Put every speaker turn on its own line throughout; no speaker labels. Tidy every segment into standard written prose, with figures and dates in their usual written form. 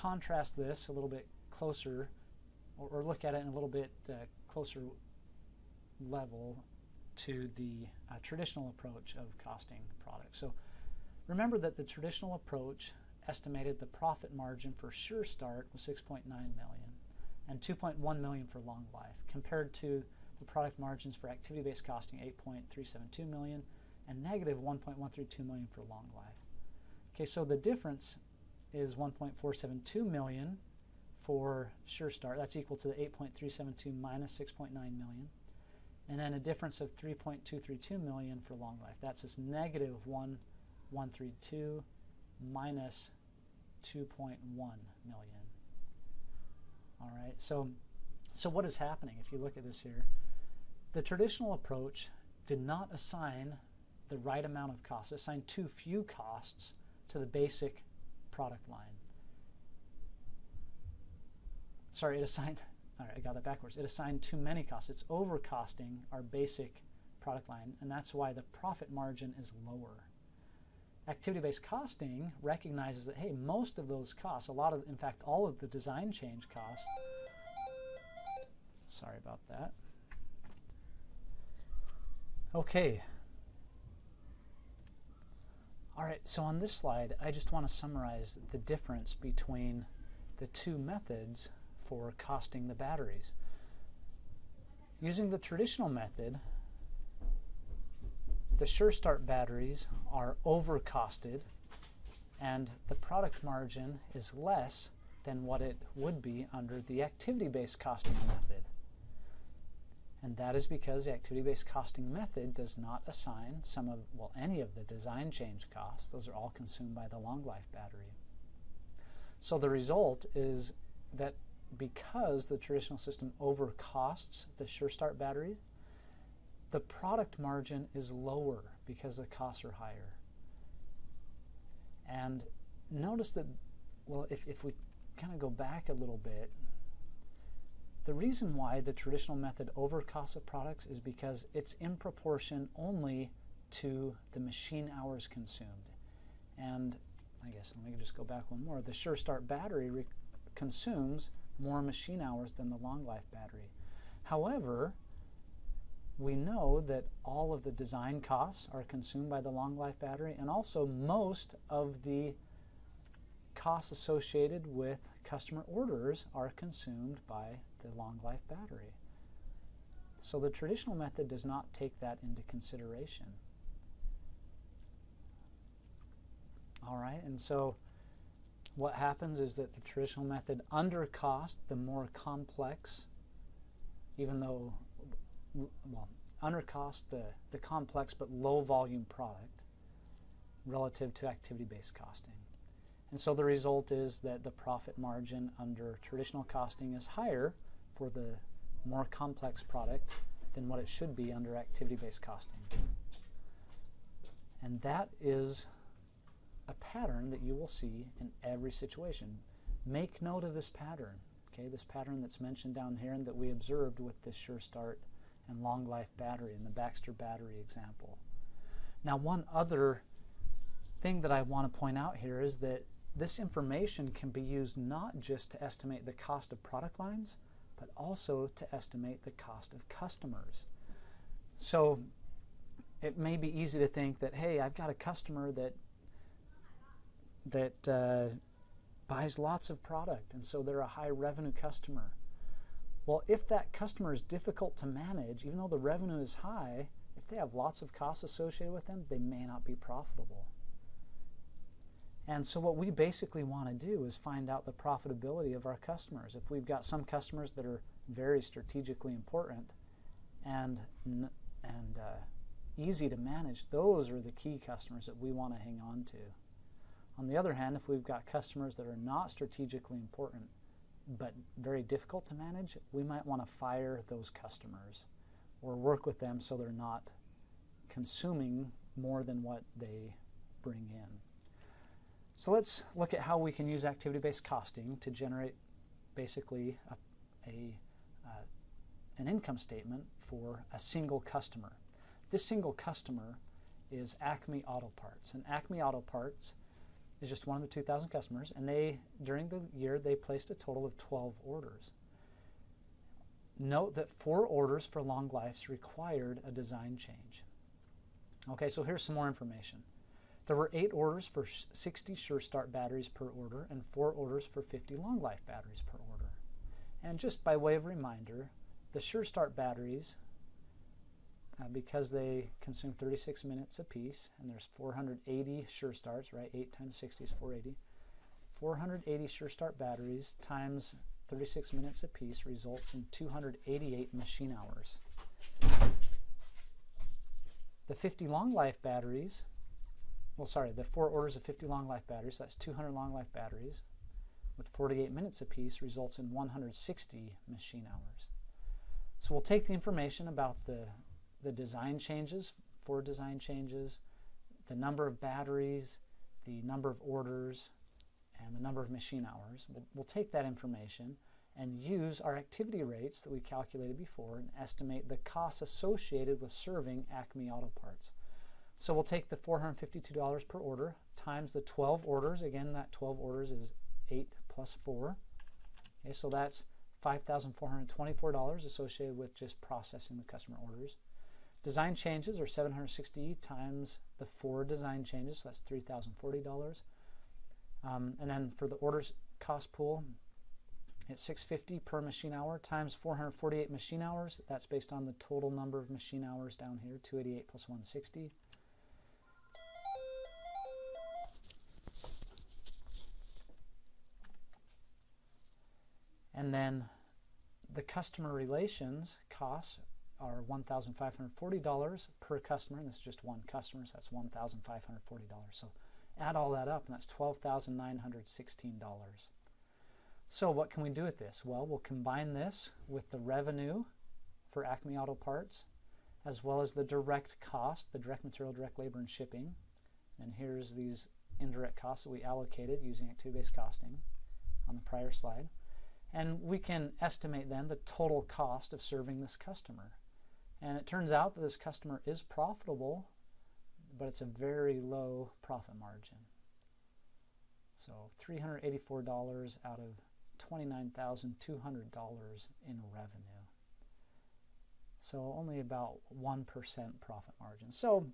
contrast this a little bit closer, or look at it in a little bit closer level to the traditional approach of costing products. So remember that the traditional approach estimated the profit margin for Sure Start was $6.9 million and $2.1 million for long life, compared to the product margins for activity-based costing, $8.372 million and negative $1.132 million for long life. Okay, so the difference is $1.472 million for Sure Start. That's equal to the $8.372 minus $6.9 million. And then a difference of $3.232 million for long life. That's this negative $1.132 minus $2.1 million. All right, so what is happening if you look at this here? The traditional approach did not assign the right amount of costs. It assigned too few costs to the basic product line. Sorry, it assigned, all right, I got that backwards. It assigned too many costs. It's overcosting our basic product line, and that's why the profit margin is lower. Activity-based costing recognizes that, hey, most of those costs, in fact, all of the design change costs, sorry about that. Okay. All right, so on this slide, I just want to summarize the difference between the two methods for costing the batteries. Using the traditional method, the Sure Start batteries are overcosted and the product margin is less than what it would be under the activity-based costing method. And that is because the activity-based costing method does not assign any of the design change costs. Those are all consumed by the long life battery. So the result is that because the traditional system overcosts the Sure Start battery, the product margin is lower because the costs are higher. And notice that, well, if we kind of go back a little bit, the reason why the traditional method overcosts the products is because it's in proportion only to the machine hours consumed. And I guess let me just go back one more. The Sure Start battery consumes more machine hours than the long life battery. However, we know that all of the design costs are consumed by the long life battery, and also most of the costs associated with customer orders are consumed by the long life battery. So the traditional method does not take that into consideration. All right, and so what happens is that the traditional method undercost the more complex, undercost the complex but low volume product relative to activity-based costing. And so the result is that the profit margin under traditional costing is higher for the more complex product than what it should be under activity-based costing. And that is a pattern that you will see in every situation. Make note of this pattern, okay? This pattern that's mentioned down here and that we observed with the Sure Start and long life battery in the Baxter Battery example. Now, one other thing that I want to point out here is that this information can be used not just to estimate the cost of product lines, but also to estimate the cost of customers. So it may be easy to think that, hey, I've got a customer that buys lots of product, and so they're a high revenue customer. Well, if that customer is difficult to manage, even though the revenue is high, if they have lots of costs associated with them, they may not be profitable. And so what we basically want to do is find out the profitability of our customers. If we've got some customers that are very strategically important and easy to manage, those are the key customers that we want to hang on to. On the other hand, if we've got customers that are not strategically important but very difficult to manage, we might want to fire those customers or work with them so they're not consuming more than what they bring in. So let's look at how we can use activity-based costing to generate basically an income statement for a single customer. This single customer is Acme Auto Parts, and Acme Auto Parts is just one of the 2,000 customers, and during the year they placed a total of 12 orders. Note that 4 orders for long lives required a design change. Okay, so here's some more information. There were 8 orders for 60 Sure Start batteries per order and 4 orders for 50 long life batteries per order. And just by way of reminder, the Sure Start batteries, because they consume 36 minutes apiece, and there's 480 Sure Starts, right? 8 times 60 is 480. 480 Sure Start batteries times 36 minutes apiece results in 288 machine hours. The 50 long life batteries, the 4 orders of 50 long life batteries, that's 200 long life batteries, with 48 minutes apiece results in 160 machine hours. So we'll take the information about the design changes, 4 design changes, the number of batteries, the number of orders, and the number of machine hours. We'll take that information and use our activity rates that we calculated before and estimate the costs associated with serving Acme Auto Parts. So we'll take the $452 per order times the 12 orders. Again, that 12 orders is 8 plus 4. Okay, so that's $5,424 associated with just processing the customer orders. Design changes are $760 times the 4 design changes, so that's $3,040. And then for the orders cost pool, it's $650 per machine hour times 448 machine hours. That's based on the total number of machine hours down here, 288 plus 160. And then the customer relations costs are $1,540 per customer, and this is just one customer, so that's $1,540. So add all that up, and that's $12,916. So what can we do with this? Well, we'll combine this with the revenue for Acme Auto Parts, as well as the direct cost, the direct material, direct labor, and shipping. And here's these indirect costs that we allocated using activity-based costing on the prior slide. And we can estimate then the total cost of serving this customer. And it turns out that this customer is profitable, but it's a very low profit margin. So $384 out of $29,200 in revenue. So only about 1% profit margin. So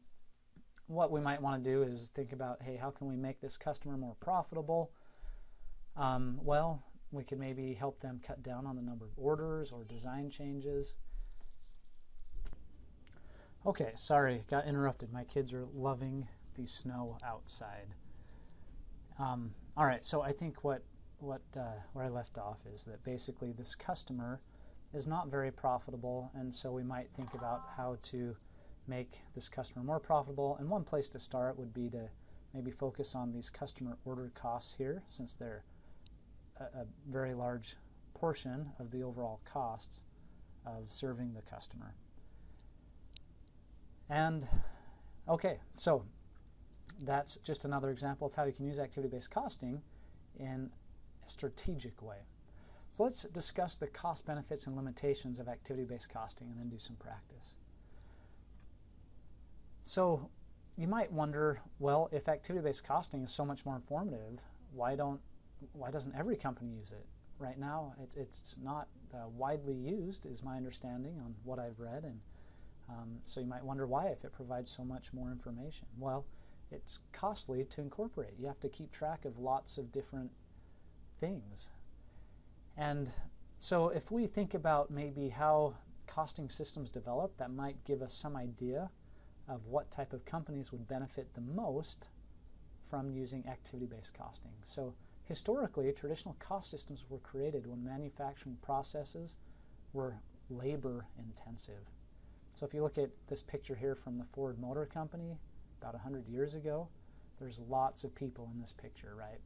what we might want to do is think about, hey, how can we make this customer more profitable? Well, we could maybe help them cut down on the number of orders or design changes. Okay, sorry, got interrupted. My kids are loving the snow outside. All right, so I think where I left off is that basically this customer is not very profitable, and so we might think about how to make this customer more profitable. And one place to start would be to maybe focus on these customer order costs here, since they're a very large portion of the overall costs of serving the customer. And okay, so that's just another example of how you can use activity-based costing in a strategic way. So let's discuss the cost, benefits, and limitations of activity-based costing and then do some practice. So you might wonder, well, if activity-based costing is so much more informative, why doesn't every company use it? Right now, it's not widely used, is my understanding on what I've read, and so you might wonder why, if it provides so much more information. Well, it's costly to incorporate. You have to keep track of lots of different things. And so if we think about maybe how costing systems develop, that might give us some idea of what type of companies would benefit the most from using activity-based costing. So historically, traditional cost systems were created when manufacturing processes were labor intensive. So if you look at this picture here from the Ford Motor Company about 100 years ago, there's lots of people in this picture, right?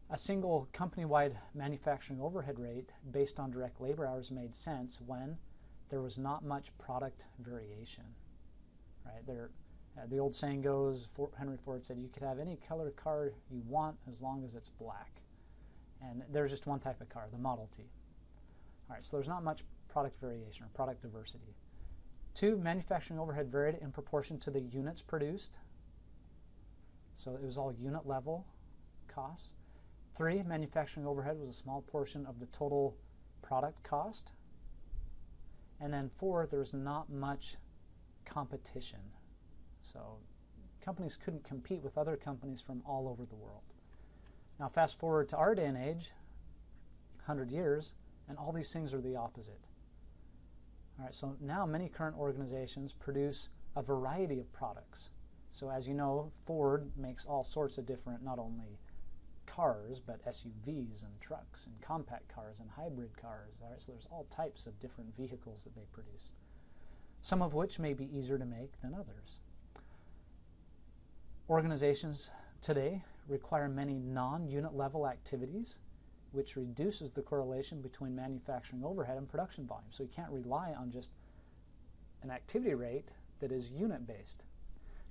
A single company-wide manufacturing overhead rate based on direct labor hours made sense when there was not much product variation, right? The old saying goes, Henry Ford said, you could have any color car you want as long as it's black. And there's just one type of car, the Model T. All right, so there's not much product variation or product diversity. 2, manufacturing overhead varied in proportion to the units produced. So it was all unit level costs. 3, manufacturing overhead was a small portion of the total product cost. And then 4, there's not much competition. So companies couldn't compete with other companies from all over the world. Now fast forward to our day and age, 100 years, and all these things are the opposite. All right, so now many current organizations produce a variety of products. So as you know, Ford makes all sorts of different, not only cars, but SUVs and trucks and compact cars and hybrid cars. All right, so there's all types of different vehicles that they produce, some of which may be easier to make than others. Organizations today require many non-unit level activities, which reduces the correlation between manufacturing overhead and production volume. So you can't rely on just an activity rate that is unit-based.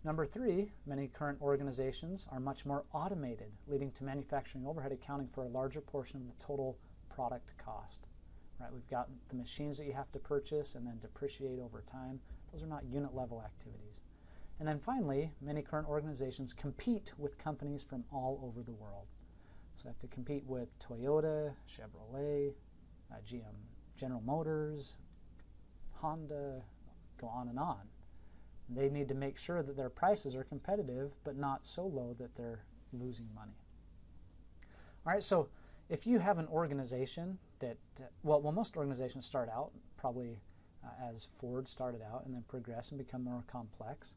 Number 3, many current organizations are much more automated, leading to manufacturing overhead accounting for a larger portion of the total product cost. Right? We've got the machines that you have to purchase and then depreciate over time. Those are not unit-level activities. And then finally, many current organizations compete with companies from all over the world. So you have to compete with Toyota, Chevrolet, GM, General Motors, Honda, go on and on. They need to make sure that their prices are competitive, but not so low that they're losing money. All right, so if you have an organization that, well, most organizations start out probably as Ford started out and then progress and become more complex.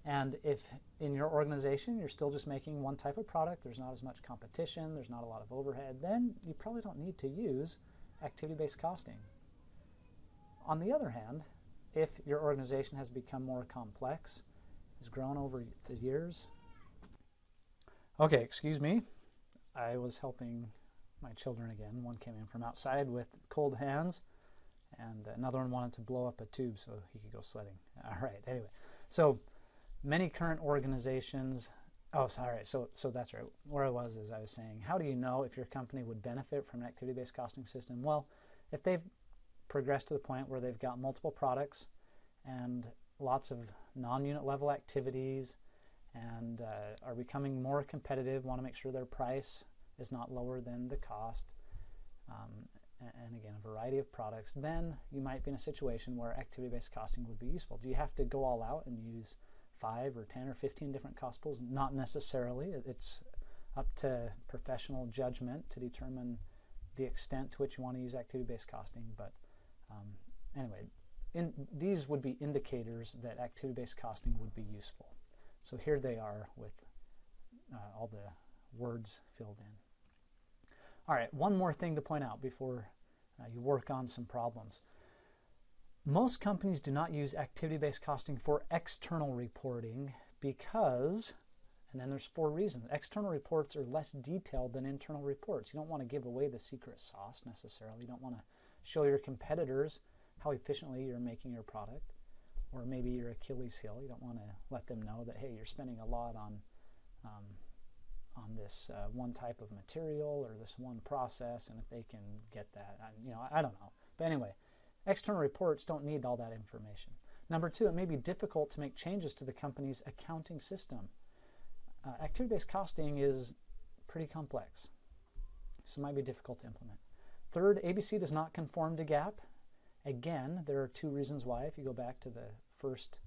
And if in your organization you're still just making one type of product, there's not as much competition, there's not a lot of overhead, then you probably don't need to use activity-based costing. On the other hand, if your organization has become more complex, has grown over the years. Okay, excuse me. I was helping my children again. One came in from outside with cold hands, and another one wanted to blow up a tube so he could go sledding. All right, anyway. So many current organizations, so that's right. Where I was is I was saying, how do you know if your company would benefit from an activity-based costing system? Well, if they've progressed to the point where they've got multiple products and lots of non-unit level activities and are becoming more competitive, want to make sure their price is not lower than the cost, and again, a variety of products, then you might be in a situation where activity-based costing would be useful. Do you have to go all out and use 5 or 10 or 15 different cost pools? Not necessarily. It's up to professional judgment to determine the extent to which you want to use activity-based costing, but anyway, these would be indicators that activity-based costing would be useful. So here they are with all the words filled in. All right, one more thing to point out before you work on some problems. Most companies do not use activity-based costing for external reporting because, and then there's 4 reasons. External reports are less detailed than internal reports. You don't want to give away the secret sauce necessarily. You don't want to show your competitors how efficiently you're making your product, or maybe your Achilles heel. You don't want to let them know that, hey, you're spending a lot on this one type of material or this one process, and if they can get that, I don't know. But anyway, external reports don't need all that information. Number 2, it may be difficult to make changes to the company's accounting system. Activity-based costing is pretty complex, so it might be difficult to implement. 3rd, ABC does not conform to GAAP. Again, there are 2 reasons why. If you go back to the first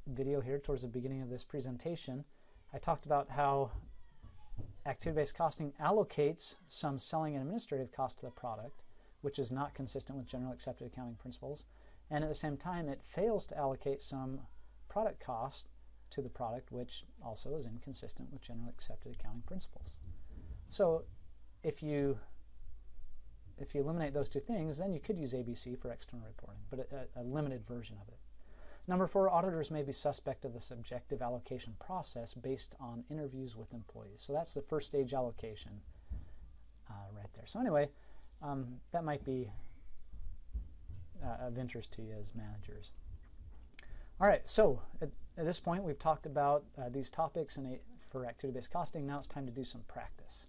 video here towards the beginning of this presentation, I talked about how activity-based costing allocates some selling and administrative cost to the product, which is not consistent with generally accepted accounting principles, and at the same time it fails to allocate some product cost to the product, which also is inconsistent with generally accepted accounting principles. So if you eliminate those 2 things, then you could use ABC for external reporting, but a limited version of it. Number 4, auditors may be suspect of the subjective allocation process based on interviews with employees. So that's the first stage allocation right there. So anyway, that might be of interest to you as managers. All right, so at this point we've talked about these topics for activity-based costing. Now it's time to do some practice.